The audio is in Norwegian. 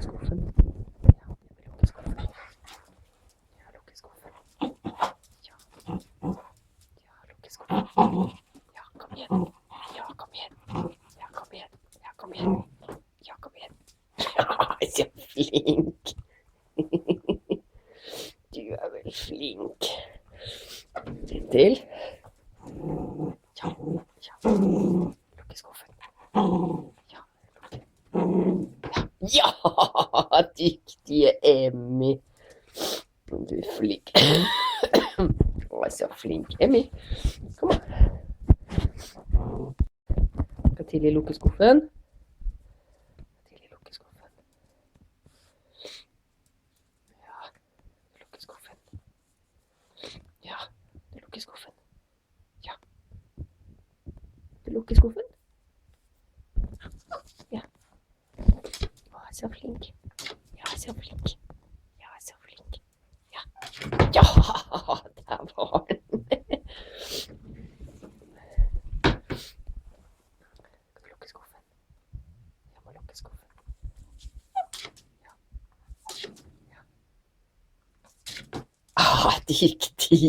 lukke skuffen. Ja, jeg vil lukke skuffen. Ja, lukke skuffen. Ja. Ja, lukke skuffen. Ja, kom igjen. Ja, kom igjen. Ja, kom igjen. Ja, kom igjen. Ja, kom igjen. Ja, så flink. Du er vel flink. Litt til. Ja, ja. Lukke skuffen. Ja, lukke. Ja, dyktige Emmy. Du er flink. Å, så flink, Emmy. Kom an. Skal Tilly lukke skuffen? Tilly lukke skuffen. Ja, lukke skuffen. Ja, du lukker skuffen. Ja. Du lukker skuffen? Ja. Å, så flink. Ja, så flink. Ja, så flink. Ja. Ja, der var den. Skal du lukke skuffen? Jeg må lukke skuffen. Ja. Ja. Ah, dyktig.